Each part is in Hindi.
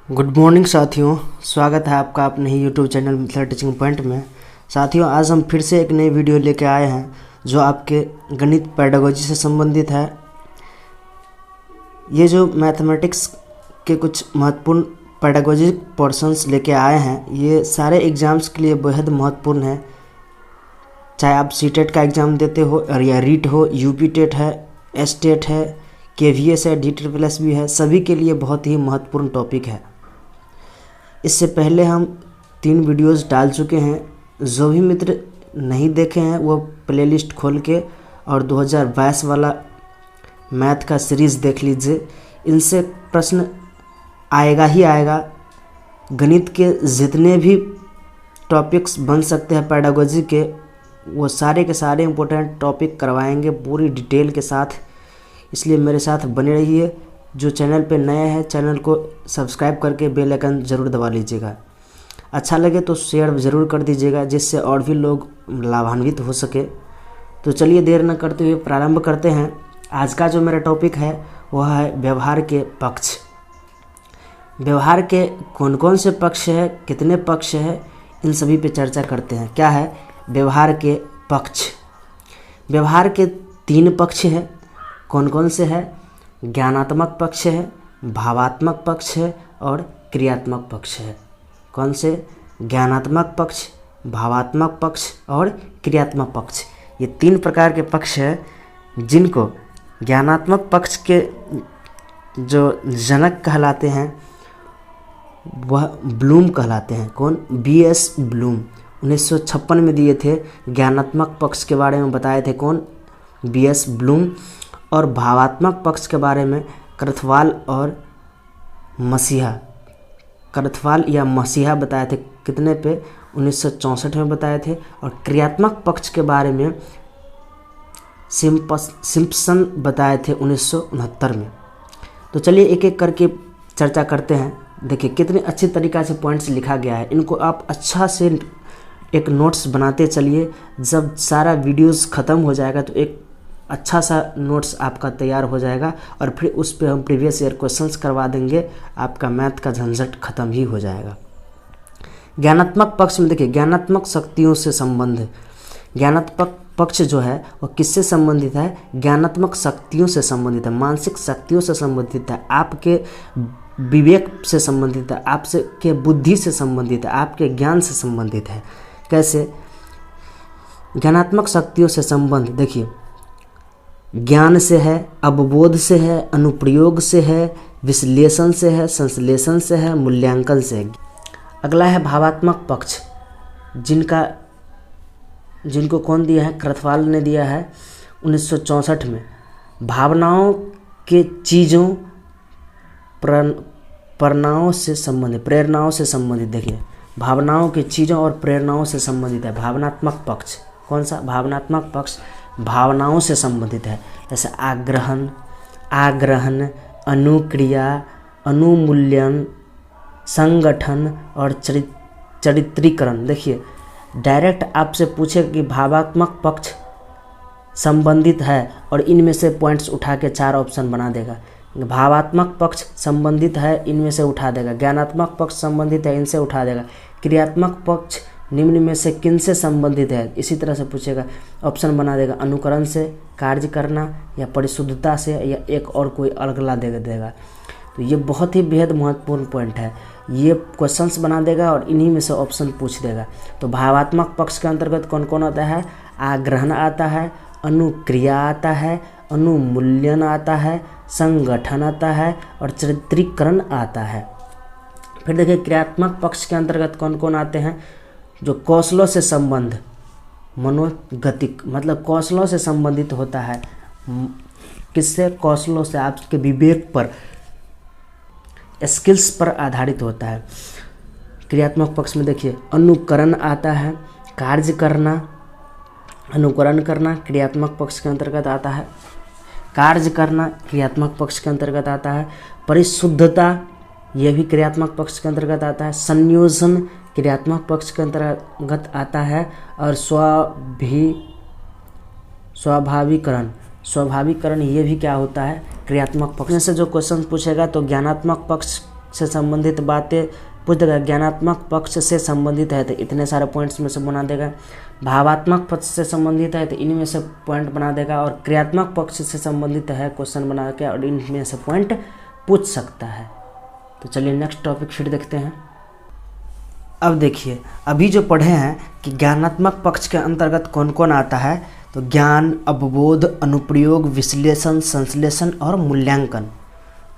गुड मॉर्निंग साथियों, स्वागत है आपका अपने ही YouTube channel Mithila teaching point में। साथियों, आज हम फिर से एक नई वीडियो लेके आए हैं जो आपके गणित पेडागोजी से संबंधित है। ये जो मैथमेटिक्स के कुछ महत्वपूर्ण पेडागोजिक पोर्शंस लेके आए हैं, ये सारे एग्ज़ाम्स के लिए बेहद महत्वपूर्ण है। चाहे आप सीटेट का एग्ज़ाम देते हो और या रीट हो, यूपी टेट है, एसटेट है, केवीएस है, DSSS भी है, सभी के लिए बहुत ही महत्वपूर्ण टॉपिक है। इससे पहले हम 3 वीडियोस डाल चुके हैं। जो भी मित्र नहीं देखे हैं वो प्लेलिस्ट खोल के और 2022 वाला मैथ का सीरीज़ देख लीजिए। इनसे प्रश्न आएगा ही आएगा। गणित के जितने भी टॉपिक्स बन सकते हैं पेडागोजी के, वो सारे के सारे इम्पोर्टेंट टॉपिक करवाएंगे पूरी डिटेल के साथ। इसलिए मेरे साथ बने रहिए। जो चैनल पे नए हैं, चैनल को सब्सक्राइब करके बेल आइकन ज़रूर दबा लीजिएगा। अच्छा लगे तो शेयर ज़रूर कर दीजिएगा, जिससे और भी लोग लाभान्वित हो सके। तो चलिए देर न करते हुए प्रारंभ करते हैं। आज का जो मेरा टॉपिक है वह है व्यवहार के पक्ष। व्यवहार के कौन कौन से पक्ष है, कितने पक्ष है, इन सभी पे चर्चा करते हैं। क्या है व्यवहार के पक्ष? व्यवहार के 3 पक्ष हैं। कौन कौन से है? ज्ञानात्मक पक्ष है, भावात्मक पक्ष है और क्रियात्मक पक्ष है। कौन से? ज्ञानात्मक पक्ष, भावात्मक पक्ष और क्रियात्मक पक्ष। ये 3 प्रकार के पक्ष हैं जिनको ज्ञानात्मक पक्ष के जो जनक कहलाते हैं वह ब्लूम कहलाते हैं। कौन? BS ब्लूम 1956 में दिए थे। ज्ञानात्मक पक्ष के बारे में बताए थे कौन? BS Bloom. और भावात्मक पक्ष के बारे में करथवाल और मसीहा, करथवाल या मसीहा बताए थे। कितने पे? 1964 में बताए थे। और क्रियात्मक पक्ष के बारे में सिम्पसन बताए थे 1969 में। तो चलिए एक एक करके चर्चा करते हैं। देखिए कितने अच्छे तरीक़ा से पॉइंट्स लिखा गया है। इनको आप अच्छा से एक नोट्स बनाते चलिए। जब सारा वीडियोस ख़त्म हो जाएगा तो एक अच्छा सा नोट्स आपका तैयार हो जाएगा और फिर उस पर हम प्रीवियस ईयर क्वेश्चंस करवा देंगे। आपका मैथ का झंझट ख़त्म ही हो जाएगा। ज्ञानात्मक पक्ष में देखिए ज्ञानात्मक शक्तियों से संबंध। ज्ञानात्मक पक्ष जो है वह किससे संबंधित है? ज्ञानात्मक शक्तियों से संबंधित है, मानसिक शक्तियों से संबंधित है, आपके विवेक से संबंधित है, आपसे के बुद्धि से संबंधित है, आपके ज्ञान से संबंधित है। कैसे? ज्ञानात्मक शक्तियों से संबंध देखिए ज्ञान से है, अवबोध से है, अनुप्रयोग से है, विश्लेषण से है, संश्लेषण से है, मूल्यांकन से है। अगला है भावात्मक पक्ष, जिनको कौन दिया है? करथवाल ने दिया है 1964 में। भावनाओं के चीज़ों, प्रेरणाओं से संबंधित। देखिए भावनाओं की चीज़ों और प्रेरणाओं से संबंधित है भावनात्मक पक्ष। कौन सा? भावनात्मक पक्ष भावनाओं से संबंधित है। जैसे आग्रहण, अनुक्रिया, अनुमूल्यन, संगठन और चरित्रीकरण। देखिए डायरेक्ट आपसे पूछे कि भावात्मक पक्ष संबंधित है और इनमें से पॉइंट्स उठा के 4 ऑप्शन बना देगा। भावात्मक पक्ष संबंधित है, इनमें से उठा देगा। ज्ञानात्मक पक्ष संबंधित है, इनसे उठा देगा। क्रियात्मक पक्ष निम्न में से किन से संबंधित है? इसी तरह से पूछेगा, ऑप्शन बना देगा। अनुकरण से, कार्य करना, या परिशुद्धता से, या एक और कोई अगला दे देगा। तो ये बहुत ही बेहद महत्वपूर्ण पॉइंट है। ये क्वेश्चंस बना देगा और इन्हीं में से ऑप्शन पूछ देगा। तो भावात्मक पक्ष के अंतर्गत कौन कौन आता है? आग्रहण आता है, अनुक्रिया आता है, अनुमूल्यन आता है, संगठन आता है और चरित्रीकरण आता है। फिर देखिए क्रियात्मक पक्ष के अंतर्गत कौन कौन आते हैं? जो कौशलों से संबंध, मनोगतिक मतलब कौशलों से संबंधित होता है। किससे? कौशलों से, आपके विवेक पर, स्किल्स पर आधारित होता है। क्रियात्मक पक्ष में देखिए अनुकरण आता है, कार्य करना, अनुकरण करना क्रियात्मक पक्ष के अंतर्गत आता है। कार्य करना क्रियात्मक पक्ष के अंतर्गत आता है। परिशुद्धता यह भी क्रियात्मक पक्ष के अंतर्गत आता है। संयोजन क्रियात्मक पक्ष के अंतर्गत आता है। और स्वाभाविकरण ये भी क्या होता है? क्रियात्मक पक्ष से जो क्वेश्चन पूछेगा तो ज्ञानात्मक पक्ष से संबंधित बातें पूछ देगा, ज्ञानात्मक पक्ष से संबंधित है तो इतने सारे पॉइंट्स में से बना देगा, भावात्मक पक्ष से संबंधित है तो इनमें से पॉइंट बना देगा, और क्रियात्मक पक्ष से संबंधित है क्वेश्चन बना के और इनमें से पॉइंट पूछ सकता है। तो चलिए नेक्स्ट टॉपिक शीट देखते हैं। अब देखिए, अभी जो पढ़े हैं कि ज्ञानात्मक पक्ष के अंतर्गत कौन कौन आता है, तो ज्ञान, अवबोध, अनुप्रयोग, विश्लेषण, संश्लेषण और मूल्यांकन।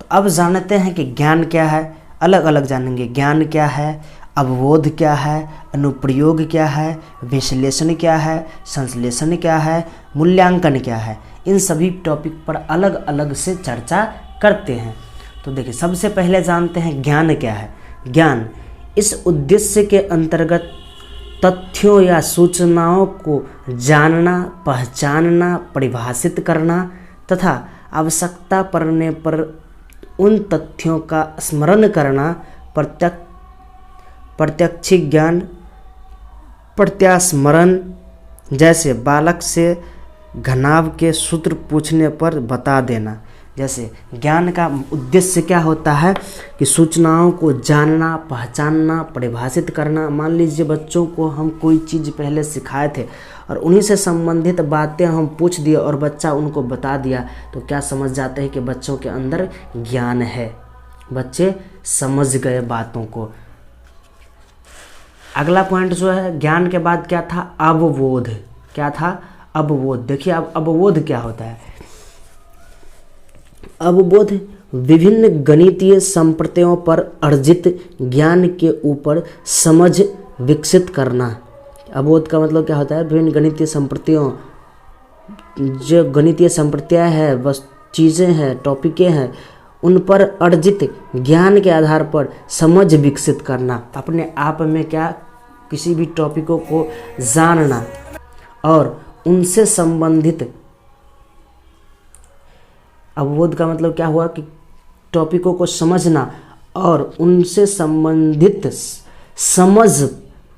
तो अब जानते हैं कि ज्ञान क्या है, अलग अलग जानेंगे। ज्ञान क्या है, अवबोध क्या है, अनुप्रयोग क्या है, विश्लेषण क्या है, संश्लेषण क्या है, मूल्यांकन क्या है, इन सभी टॉपिक पर अलग अलग से चर्चा करते हैं। तो देखिए, सबसे पहले जानते हैं ज्ञान क्या है। ज्ञान इस उद्देश्य के अंतर्गत तथ्यों या सूचनाओं को जानना, पहचानना, परिभाषित करना तथा आवश्यकता पड़ने पर उन तथ्यों का स्मरण करना, प्रत्यक्ष ज्ञान, प्रत्यास्मरण, जैसे बालक से घनाभ के सूत्र पूछने पर बता देना। जैसे ज्ञान का उद्देश्य क्या होता है कि सूचनाओं को जानना, पहचानना, परिभाषित करना। मान लीजिए बच्चों को हम कोई चीज़ पहले सिखाए थे और उन्हीं से संबंधित बातें हम पूछ दिए और बच्चा उनको बता दिया, तो क्या समझ जाते हैं कि बच्चों के अंदर ज्ञान है, बच्चे समझ गए बातों को। अगला पॉइंट जो है, ज्ञान के बाद क्या था, अवबोध। क्या था, अवबोध। देखिए अब अवबोध क्या होता है। अवबोध विभिन्न गणितीय संप्रत्यों पर अर्जित ज्ञान के ऊपर समझ विकसित करना। अवबोध का मतलब क्या होता है, विभिन्न गणितीय संप्रत्यों, जो गणितीय संप्रत्याय है, बस चीज़ें हैं, टॉपिकें हैं, उन पर अर्जित ज्ञान के आधार पर समझ विकसित करना। अपने आप में क्या, किसी भी टॉपिकों को जानना और उनसे संबंधित। अवबोध का मतलब क्या हुआ कि टॉपिकों को समझना और उनसे संबंधित समझ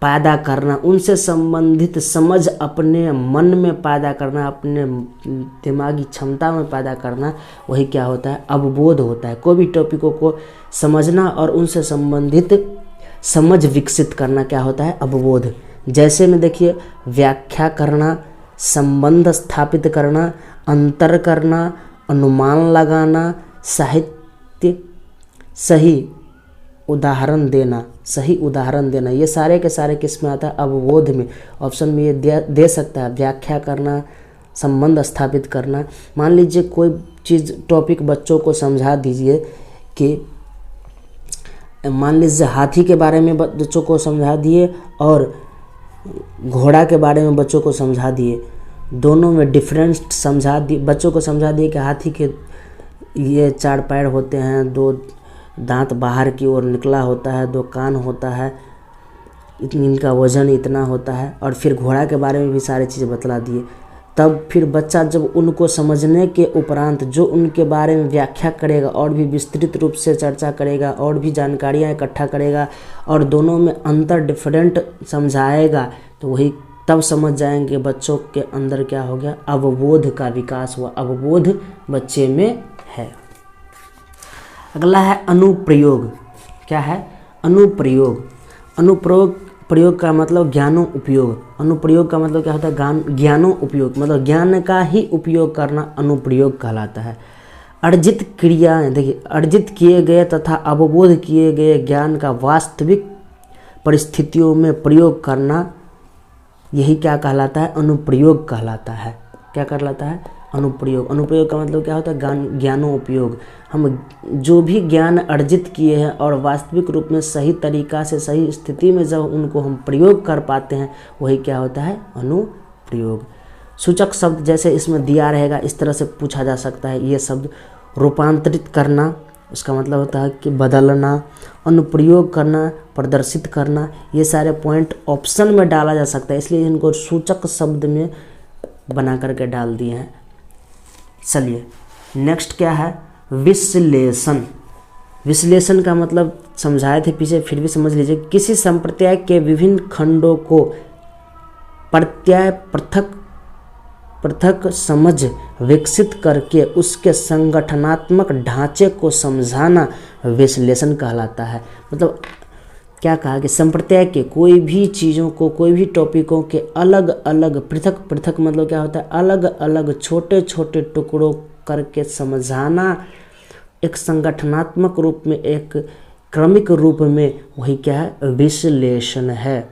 पैदा करना, उनसे संबंधित समझ अपने मन में पैदा करना, अपने दिमागी क्षमता में पैदा करना, वही क्या होता है, अवबोध होता है। कोई भी टॉपिकों को समझना और उनसे संबंधित समझ विकसित करना क्या होता है, अवबोध। जैसे में देखिए, व्याख्या करना, संबंध स्थापित करना, अंतर करना, अनुमान लगाना, साहित्य, सही उदाहरण देना, सही उदाहरण देना, ये सारे के सारे किस में आता है, अवबोध में। ऑप्शन में ये दे सकता है, व्याख्या करना, संबंध स्थापित करना। मान लीजिए कोई चीज़, टॉपिक बच्चों को समझा दीजिए कि मान लीजिए हाथी के बारे में बच्चों को समझा दिए और घोड़ा के बारे में बच्चों को समझा दिए, दोनों में डिफरेंस समझा दिए, बच्चों को समझा दिए कि हाथी के ये 4 पैर होते हैं, 2 दांत बाहर की ओर निकला होता है, 2 कान होता है, इनका वजन इतना होता है, और फिर घोड़ा के बारे में भी सारी चीज़ें बतला दिए। तब फिर बच्चा जब उनको समझने के उपरांत जो उनके बारे में व्याख्या करेगा और भी विस्तृत रूप से चर्चा करेगा और भी जानकारियाँ इकट्ठा करेगा और दोनों में अंतर डिफरेंट समझाएगा, तो वही तब समझ जाएंगे बच्चों के अंदर क्या हो गया, अवबोध का विकास हुआ, अवबोध बच्चे में है। अगला है अनुप्रयोग। क्या है, अनुप्रयोग। प्रयोग का मतलब ज्ञानों उपयोग। अनुप्रयोग का मतलब क्या होता है, ज्ञानों उपयोग, मतलब ज्ञान का ही उपयोग करना अनुप्रयोग कहलाता है। अर्जित क्रियाएं, देखिए, अर्जित किए गए तथा अवबोध किए गए ज्ञान का वास्तविक परिस्थितियों में प्रयोग करना, यही क्या कहलाता है, अनुप्रयोग कहलाता है। क्या कहलाता है, अनुप्रयोग। अनुप्रयोग का मतलब क्या होता है, ज्ञानों उपयोग। हम जो भी ज्ञान अर्जित किए हैं और वास्तविक रूप में सही तरीका से सही स्थिति में जब उनको हम प्रयोग कर पाते हैं, वही क्या होता है, अनुप्रयोग। सूचक शब्द जैसे इसमें दिया रहेगा, इस तरह से पूछा जा सकता है। ये शब्द रूपांतरित करना, उसका मतलब होता है कि बदलना, अनुप्रयोग करना, प्रदर्शित करना, ये सारे पॉइंट ऑप्शन में डाला जा सकता है, इसलिए इनको सूचक शब्द में बना करके डाल दिए हैं। चलिए नेक्स्ट क्या है, विश्लेषण। विश्लेषण का मतलब समझाए थे पीछे, फिर भी समझ लीजिए। किसी संप्रदाय के विभिन्न खंडों को पृथक समझ विकसित करके उसके संगठनात्मक ढांचे को समझाना विश्लेषण कहलाता है। मतलब क्या कहा कि संप्रदाय के कोई भी चीज़ों को, कोई भी टॉपिकों के अलग अलग पृथक पृथक मतलब क्या होता है, अलग अलग छोटे छोटे टुकड़ों करके समझाना एक संगठनात्मक रूप में, एक क्रमिक रूप में, वही क्या है, विश्लेषण है।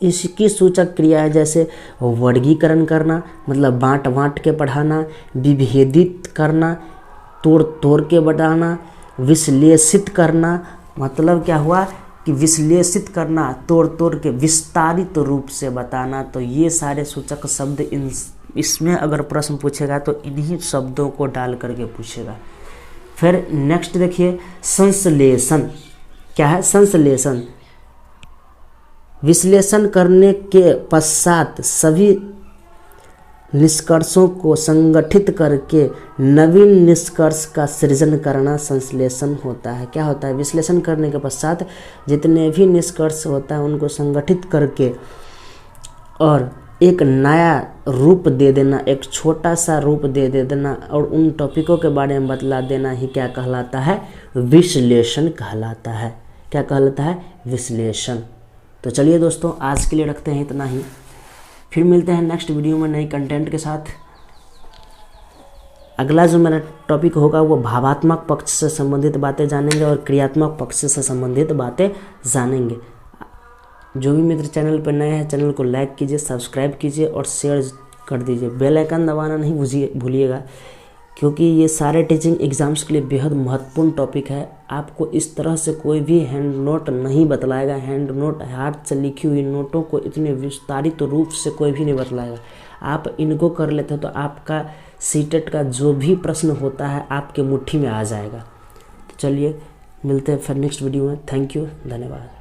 इसकी सूचक क्रिया है जैसे वर्गीकरण करना, मतलब बांट बांट के पढ़ाना, विभेदित करना, तोड़ तोड़ के बताना, विश्लेषित करना, मतलब क्या हुआ कि विश्लेषित करना, तोड़ तोड़ के विस्तारित रूप से बताना। तो ये सारे सूचक शब्द इसमें अगर प्रश्न पूछेगा तो इन्हीं शब्दों को डाल करके पूछेगा। फिर नेक्स्ट देखिए संश्लेषण। क्या है संश्लेषण? विश्लेषण करने के पश्चात सभी निष्कर्षों को संगठित करके नवीन निष्कर्ष का सृजन करना संश्लेषण होता है। क्या होता है? विश्लेषण करने के पश्चात जितने भी निष्कर्ष होता है उनको संगठित करके और एक नया रूप दे देना, एक छोटा सा रूप दे देना और उन टॉपिकों के बारे में बतला देना ही क्या कहलाता है? विश्लेषण कहलाता है। क्या कहलाता है? विश्लेषण। तो चलिए दोस्तों, आज के लिए रखते हैं इतना ही। फिर मिलते हैं नेक्स्ट वीडियो में नई कंटेंट के साथ। अगला जो मेरा टॉपिक होगा वो भावात्मक पक्ष से संबंधित बातें जानेंगे और क्रियात्मक पक्ष से संबंधित बातें जानेंगे। जो भी मित्र चैनल पर नए हैं, चैनल को लाइक कीजिए, सब्सक्राइब कीजिए और शेयर कर दीजिए। बेल आइकन दबाना नहीं भूलिएगा, क्योंकि ये सारे टीचिंग एग्ज़ाम्स के लिए बेहद महत्वपूर्ण टॉपिक है। आपको इस तरह से कोई भी हैंड नोट नहीं बतलाएगा। हैंड नोट, हाथ से लिखी हुई नोटों को इतने विस्तारित रूप से कोई भी नहीं बतलाएगा। आप इनको कर लेते हो तो आपका सीटेट का जो भी प्रश्न होता है आपके मुट्ठी में आ जाएगा। तो चलिए मिलते हैं फिर नेक्स्ट वीडियो में। थैंक यू, धन्यवाद।